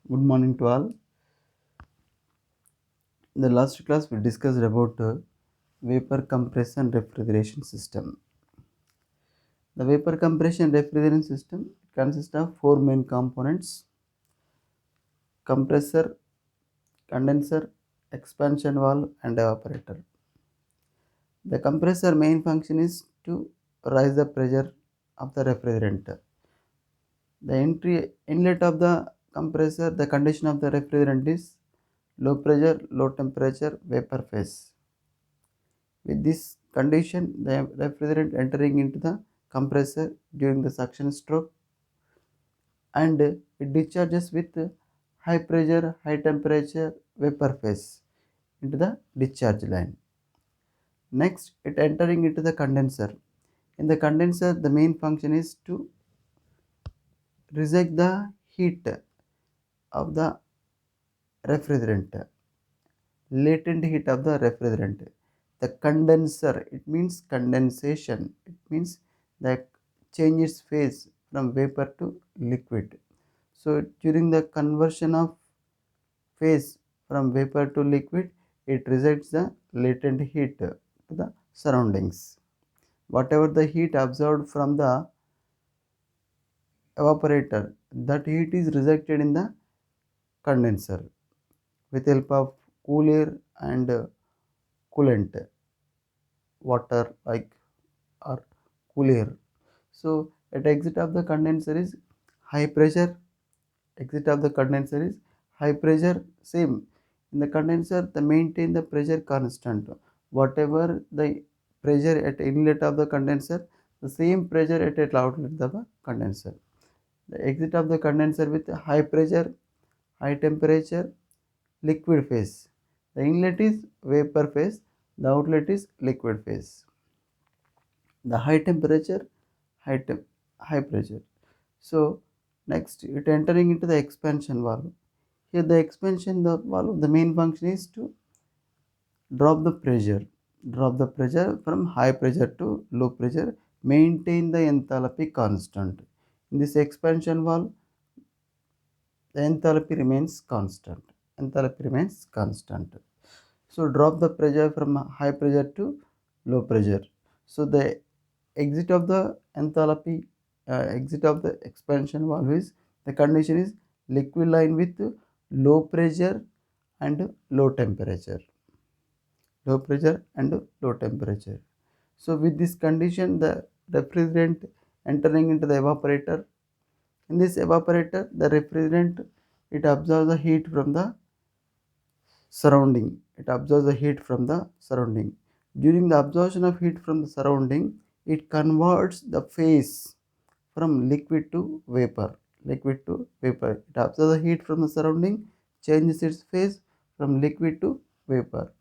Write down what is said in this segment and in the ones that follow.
Good morning to all. In the last class, we discussed about vapor compression refrigeration system. The vapor compression refrigeration system consists of four main components: compressor, condenser, expansion valve, and evaporator. The compressor main function is to rise the pressure of the refrigerant. The inlet of the compressor, the condition of the refrigerant is low pressure, low temperature, vapor phase. With this condition, the refrigerant entering into the compressor during the suction stroke, and it discharges with high pressure, high temperature vapor phase into the discharge line. Next, it entering into the condenser. In the condenser, the main function is to reject the heat of the refrigerant, latent heat of the refrigerant. The condenser, it means condensation. It means the change its phase from vapor to liquid. So during the conversion of phase from vapor to liquid, it rejects the latent heat to the surroundings. Whatever the heat absorbed from the evaporator, that heat is rejected in the condenser with help of cool air and coolant, water like or cool air. So at exit of the condenser is high pressure. Exit of the condenser is high pressure. Same in the condenser, the maintain the pressure constant. Whatever the pressure at inlet of the condenser, the same pressure at outlet of the condenser. The exit of the condenser with high pressure, high temperature, liquid phase. The inlet is vapor phase. The outlet is liquid phase. The high temperature, high pressure. So next it entering into the expansion valve. Here the expansion the valve, the main function is to drop the pressure, from high pressure to low pressure, maintain the enthalpy constant. In this expansion valve, the enthalpy remains constant. Enthalpy remains constant. So drop the pressure from high pressure to low pressure. So the exit of the enthalpy, exit of the expansion valve is, the condition is liquid line with low pressure and low temperature. Low pressure and low temperature. So with this condition, the refrigerant entering into the evaporator. In this evaporator, the refrigerant, it absorbs the heat from the surrounding. It absorbs the heat from the surrounding. During the absorption of heat from the surrounding, it converts the phase from liquid to vapor. Liquid to vapor, it absorbs the heat from the surrounding, changes its phase from liquid to vapor.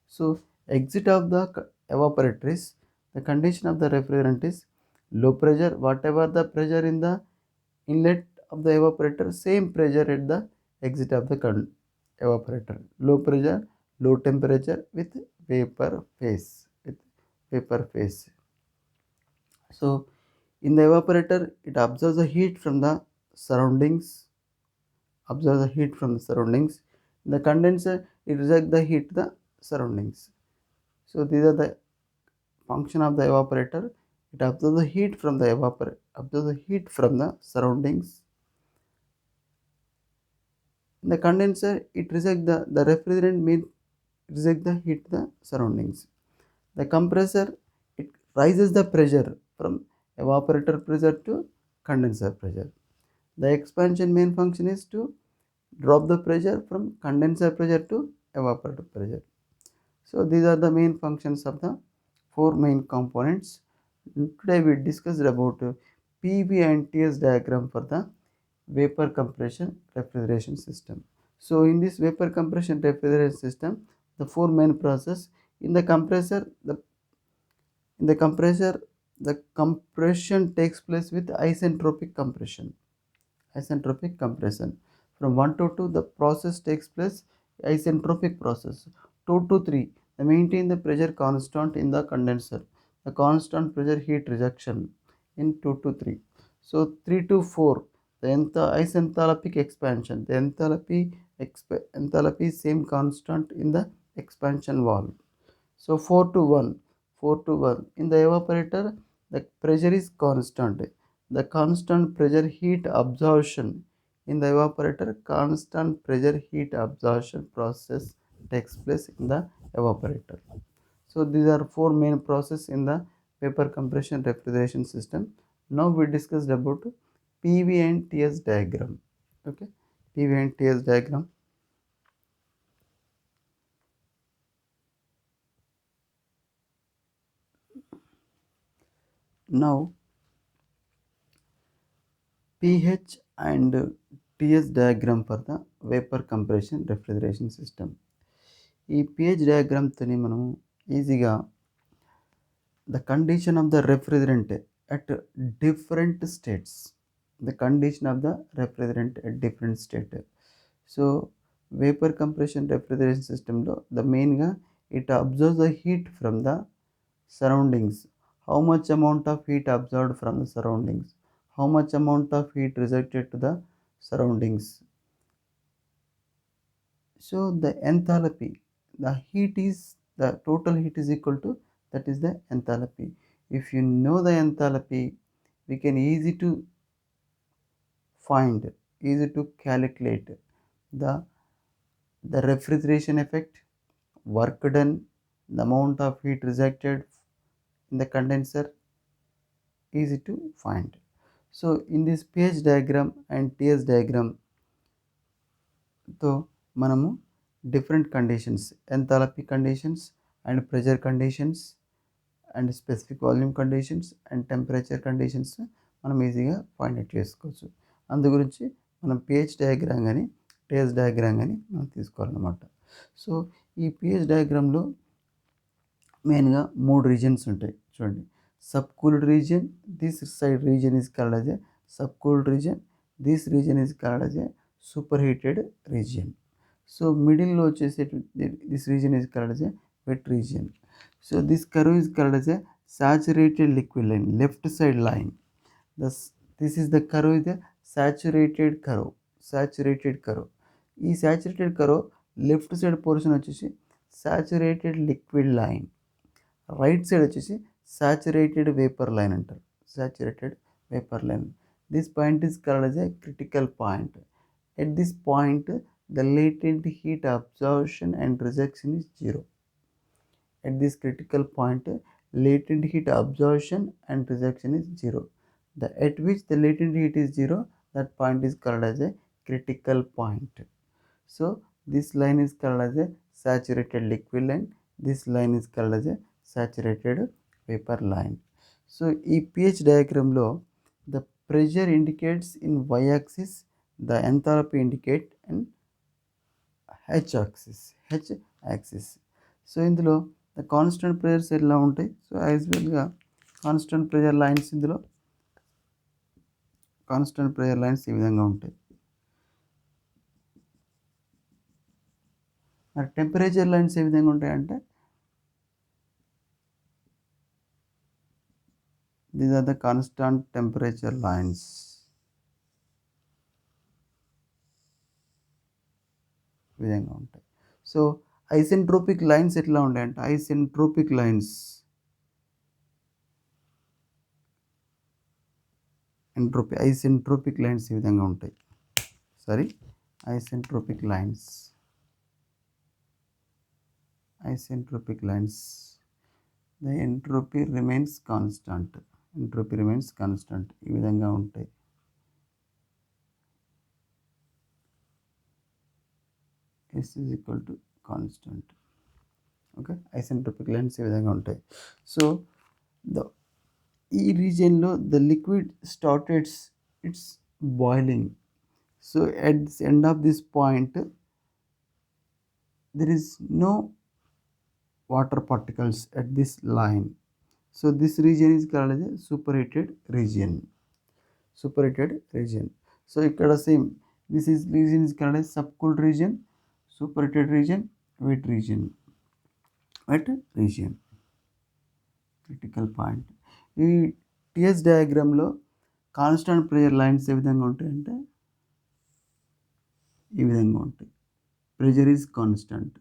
So exit of the evaporator is, the condition of the refrigerant is low pressure. Whatever the pressure in the inlet of the evaporator, same pressure at the exit of the evaporator. Low pressure, low temperature with vapor phase. With vapor phase. So in the evaporator, it absorbs the heat from the surroundings. Absorbs the heat from the surroundings. In the condenser, it rejects the heat to the surroundings. So these are the function of the evaporator. It absorbs the heat from the evaporator, absorbs the heat from the surroundings. In the condenser, it rejects the refrigerant means reject the heat to the surroundings. The compressor, it rises the pressure from evaporator pressure to condenser pressure. The expansion main function is to drop the pressure from condenser pressure to evaporator pressure. So these are the main functions of the four main components. Today we discussed about PV and TS diagram for the vapor compression refrigeration system. So in this vapor compression refrigeration system, the four main process. In the compressor, the compression takes place with isentropic compression. Isentropic compression. From 1 to 2, the process takes place isentropic process. 2 to 3, they maintain the pressure constant in the condenser. The constant pressure heat rejection in 2 to 3. So 3 to 4, the isenthalpic expansion, the enthalpy is same constant in the expansion valve. So 4 to 1, 4 to 1. In the evaporator, the pressure is constant. The constant pressure heat absorption in the evaporator, constant pressure heat absorption process takes place in the evaporator. So these are four main processes in the vapor compression refrigeration system. Now we discussed about PV and TS diagram. Okay, PV and TS diagram. Now pH and TS diagram for the vapor compression refrigeration system. ఈ pH డయాగ్రామ్తోని మనం ఈజీగా the condition of the refrigerant at different states, the condition of the refrigerant at different state. So vapor compression refrigeration system lo the main ga it absorbs the heat from the surroundings. How much amount of heat absorbed from the surroundings, how much amount of heat rejected to the surroundings. So the enthalpy, the heat is, the total heat is equal to, that is the enthalpy. If you know the enthalpy, we can find easy to calculate the refrigeration effect, work done, the amount of heat rejected in the condenser, easy to find. So in this pH diagram and TS diagram తో మనము different conditions, enthalpy conditions and pressure conditions and specific volume conditions and temperature conditions మనం ఈజీగా find out చేసుకోవచ్చు. అందు గురించి మనం pH diagram కానీ TS diagram కానీ మనం తీసుకోవాలన్నమాట. సో ఈ పిహెచ్ డయాగ్రామ్లో మెయిన్గా 3 రీజియన్స్ ఉంటాయి చూడండి. Sub cooled region, this side region is called as a sub cooled region, this region is called as a super heated region. So మిడిల్లో వచ్చేసేటువంటి this region is called as a wet region. So this curve is called as a saturated liquid line, left side line. This is the curve is the saturated curve, saturated curve. ఈ saturated curve left side portion వచ్చేసి saturated liquid line, right side వచ్చేసి saturated vapor line అంటారు, saturated vapor line. This point is called as a critical point. At this point the latent heat absorption and rejection is zero. At this critical point latent heat absorption and rejection is zero. At which the latent heat is zero, that point is called as a critical point. So this line is called as a saturated liquid line, this line is called as a saturated vapor line. So ఈ pH diagram లో the pressure indicates in y axis, the enthalpy indicate in h axis. So ఇందులో the constant pressures ఎలా ఉంటాయి, so as వెల్గా constant pressure lines, ఇందులో constant pressure lines ఈ విధంగా ఉంటాయి. మరి టెంపరేచర్ లైన్స్ ఏ విధంగా ఉంటాయంటే these are the constant temperature lines. ఈ విధంగా ఉంటాయి. సో ఐసెంట్రోపిక్ లైన్స్ ఎట్లా ఉంటాయంటే ఐసెంట్రోపిక్ లైన్స్, ఐసెంట్రోపిక్ లైన్స్ ఈ విధంగా ఉంటాయి. Isentropic lines, isentropic lines, the entropy remains constant, entropy remains constant ఈ విధంగా ఉంటాయి. S is equal to constant. Okay, isentropic lines ఈ విధంగా ఉంటాయి. సో ఈ రీజియన్లో the liquid started its boiling. So at the end of this point there is no water particles at this line. So this region is called as a superheated region, superheated region. So ఇక్కడ same this is region is called as subcooled region, superheated region, wet region, wet region, critical point. ఈ TS డయాగ్రామ్లో constant pressure lines ఏ విధంగా ఉంటాయంటే ఈ విధంగా ఉంటాయి. Pressure is constant.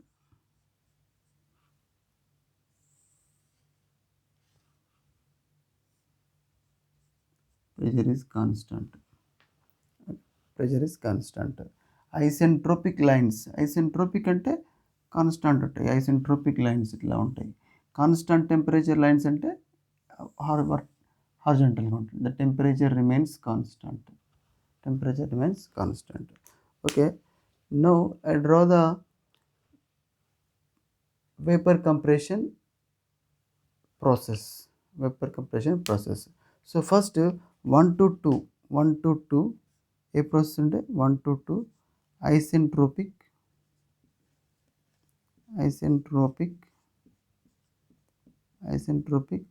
Pressure is constant. Pressure is constant. Isentropic lines, isentropic అంటే constant ఉంటాయి. Isentropic lines ఇట్లా ఉంటాయి. కాన్స్టాంట్ టెంపరేచర్ లైన్స్ అంటే హారిజాంటల్గా ఉంటుంది. The temperature remains constant. Temperature remains constant. Okay, now I draw the vapor compression process. Vapor compression process. So first 1 to 2, 1 to 2 a process unte 1 to 2 isentropic isentropic isentropic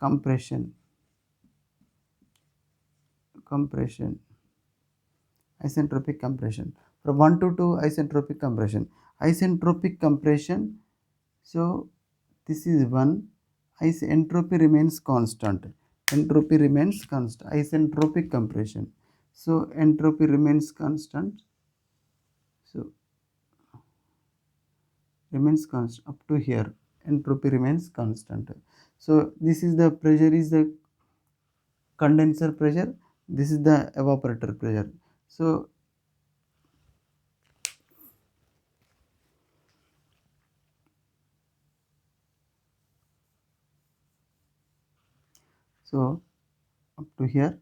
compression compression isentropic compression. From 1 to 2 isentropic compression. Isentropic compression, so this is 1. Entropy remains constant. Entropy remains constant. Isentropic compression. So entropy remains constant. So remains constant up to here. Entropy remains constant. So this is the pressure is the condenser pressure. This is the evaporator pressure. So up to here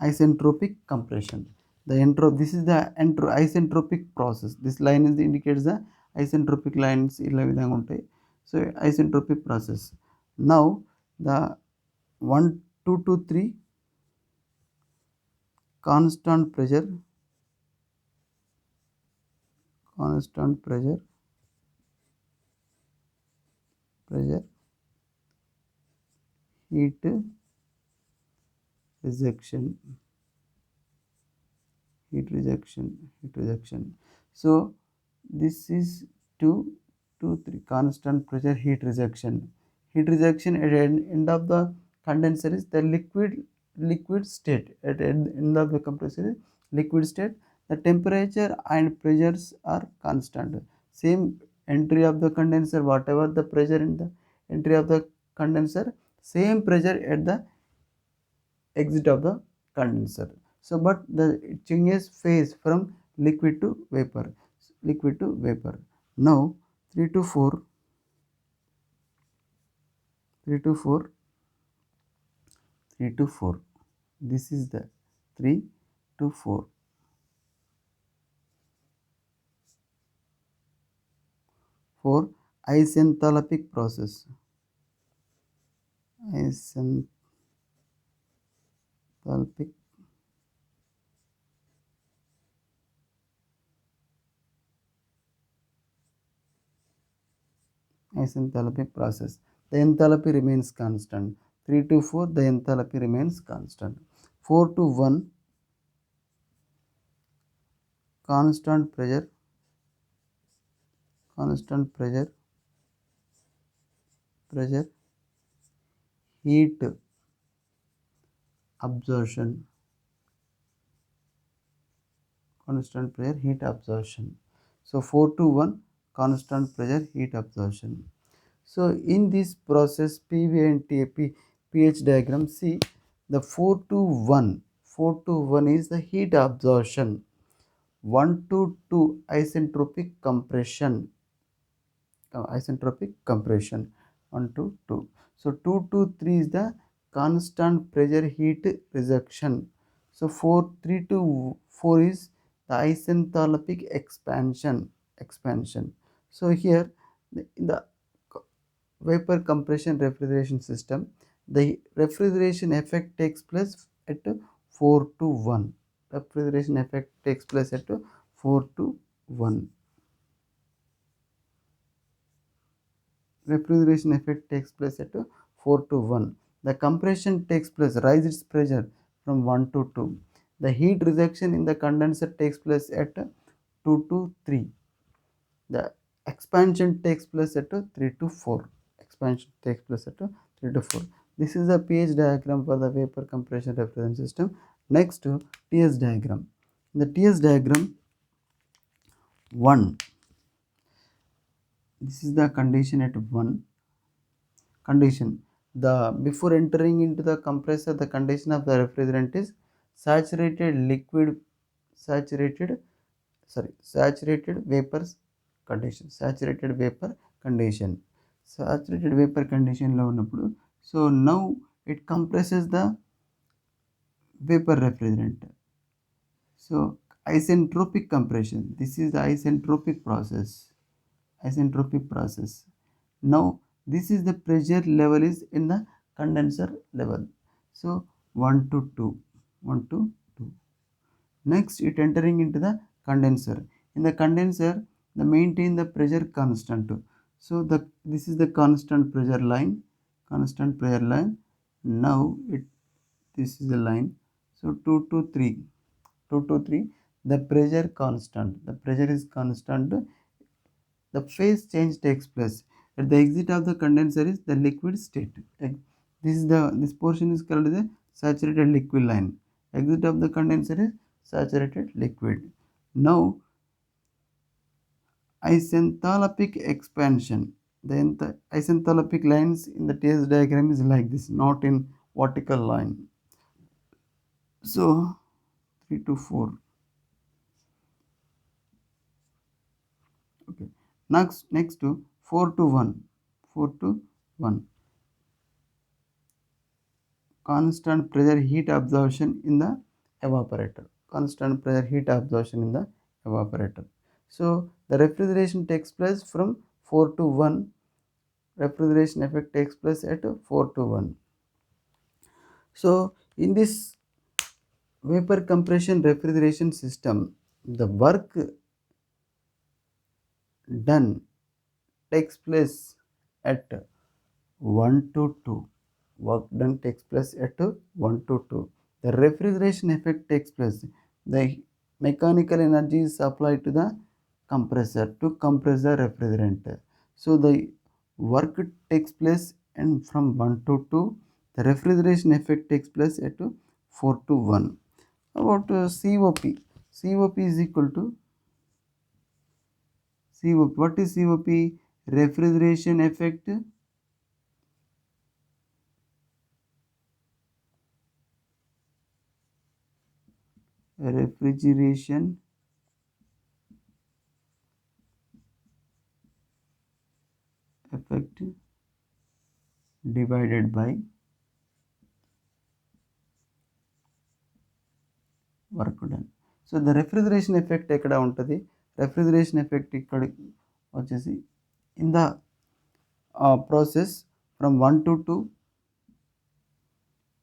isentropic compression. This is the isentropic process. This line is indicates the isentropic lines ఇలా విధంగా ఉంటాయి. So isentropic process. Now the 1 2 to 3 constant pressure heat rejection. So this is 2 to 3 constant pressure heat rejection. Heat rejection at the end of the condenser is the liquid state. At the end of the compressor is liquid state. The temperature and pressures are constant. Same entry of the condenser, whatever the pressure in the entry of the condenser, same pressure at the exit of the condenser. So but the it changes phase from liquid to vapor. Now 3 to 4 this is the 3 to 4 for isenthalpic process. Isenthalpic process. The enthalpy remains constant. 3 to 4 the enthalpy remains constant. 4 to 1 constant pressure heat absorption. Constant pressure heat absorption. So 4 to 1 constant pressure heat absorption. So in this process PV and TAP pH diagram, see the 4 to 1 is the heat absorption. 1 to 2 isentropic compression. 1 to 2. So 2 to 3 is the constant pressure heat rejection. So 3 to 4 is the isenthalpic expansion. So here in the vapor compression refrigeration system, the refrigeration effect takes place at 4 to 1. Refrigeration effect takes place at 4 to 1. Refrigeration effect takes place at 4 to 1. The compression takes place, rise its pressure from 1 to 2. The heat rejection in the condenser takes place at 2 to 3. The expansion takes place at 3 to 4. This is the pH diagram for the vapor compression refrigerant system. Next, TS diagram. In the TS diagram, 1, this is the condition at 1. Condition, the before entering into the compressor, the condition of the refrigerant is saturated liquid, saturated vapors condition, saturated vapor condition, saturated vapor condition లో ఉన్నప్పుడు, so now it compresses the vapor refrigerant. So isentropic compression, this is the isentropic process, isentropic process. Now this is the pressure level is in the condenser level, so 1 to 2, 1 to 2. Next it entering into the condenser. In the condenser, the maintain the pressure constant. So this is the constant pressure line, constant pressure line. Now this is the line, so 2 to 3, 2 to 3, the pressure constant, the pressure is constant. The phase change takes place at the exit of the condenser is the liquid state. This portion is called the saturated liquid line. Exit of the condenser is saturated liquid. Now isenthalpic expansion, the isenthalpic lines in the TS diagram is like this, not in vertical line. So 3 to 4. Okay. Next to 4 to 1, 4 to 1. Constant pressure heat absorption in the evaporator, constant pressure heat absorption in the evaporator. So the refrigeration takes place from 4 to 1, refrigeration effect takes place at 4 to 1. So in this vapor compression refrigeration system, the work done takes place at 1 to 2. Work done takes place at 1 to 2. The refrigeration effect takes place. The mechanical energy is applied to the compressor to compress the refrigerant. So the work takes place and from 1 to 2. The refrigeration effect takes place at 4 to 1. About COP. COP is equal to COP. What is COP? Refrigeration effect refrigeration effect divided by work done. So the refrigeration effect ekkada untadi, refrigeration effect ikkada vachesi in the process from 1 to 2,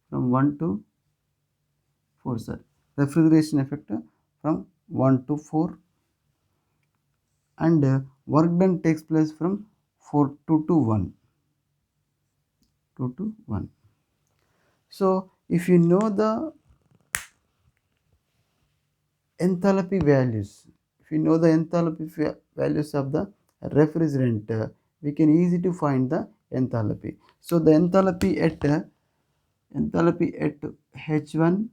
from 1 to 4, sir, refrigeration effect from 1 to 4, and work done takes place from 4 to 1, 2 to 1. So if you know the enthalpy values, if you know the enthalpy values of the refrigerant, we can easy to find the enthalpy. So the enthalpy at H1,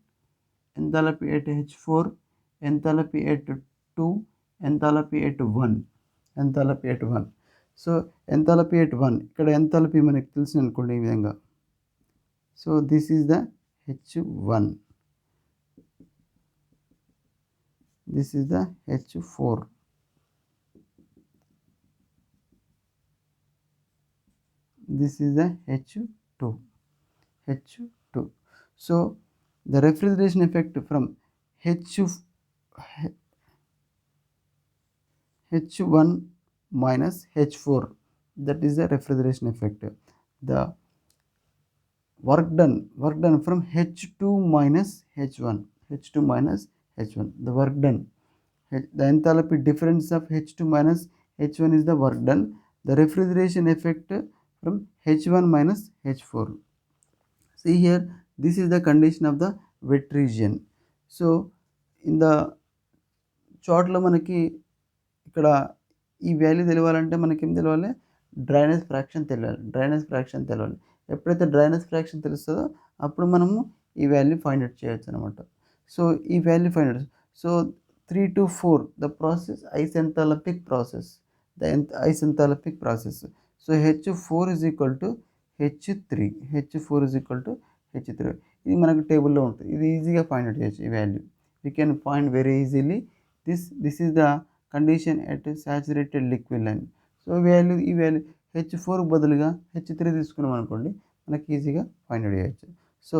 enthalpy at H4, enthalpy at 2, enthalpy at 1, enthalpy at 1. So enthalpy at 1, ఇక్కడ enthalpy మనకు తెలుసు అనుకోండి ఈ విధంగా. So this is the H1, this is the H4, this is the H2, H2. So the refrigeration effect from H1 minus H4, that is the refrigeration effect. The work done from H2 minus H1, H2 minus H1, the work done, the enthalpy difference of H2 minus H1 is the work done. The refrigeration effect from H1 minus H4. See here, this is the condition of the wet region. So in the చార్ట్లో మనకి ఇక్కడ ఈ value తెలియాలంటే మనకి ఏం తెలవాలి, drainage fraction తెలియాలి, drainage fraction తెలియాలి. ఎప్పుడైతే డ్రైనెస్ ఫ్రాక్షన్ తెలుస్తుందో అప్పుడు మనము ఈ వాల్యూ ఫైండ్ అవుట్ చేయొచ్చు అనమాట. సో ఈ value find out, so 3 to 4 the process isenthalpic process, isenthalpic process. So H4 is equal to H3, H4 is equal to H3. ఇది మనకు టేబుల్‌లో ఉంటుంది. ఇది ఈజీగా ఫైండ్ అవుట్ చేయొచ్చు ఈ value. We can find very easily this is the condition at saturated liquid line. So ఈ value H4 బదులుగా H3 తీసుకున్నాం అనుకోండి, మనకి ఈజీగా ఫైండ్ అవుట్ చేయొచ్చు. సో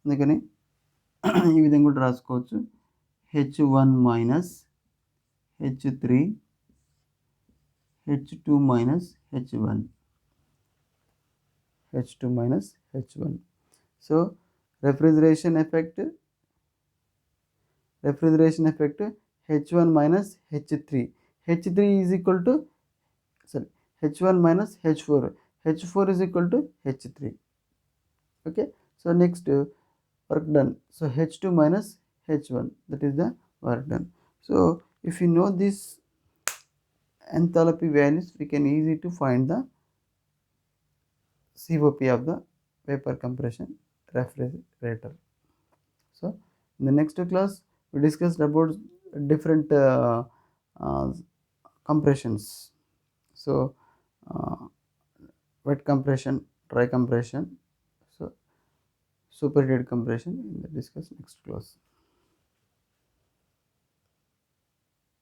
అందుకని ఈ విధంగా కూడా రాసుకోవచ్చు. H1 minus H3, H2 minus H1, H2 minus H1. So refrigeration effect H1 minus H3. H3 is equal to, sorry, H1 minus H4. H4 is equal to H3. Okay. So next work done. So H2 minus H1, that is the work done. So if you know this enthalpy values, we can easy to find the COP of the vapor compression refrigerator. So in the next class we discussed about different compressions. So wet compression, dry compression, so superheated compression in the discuss next class.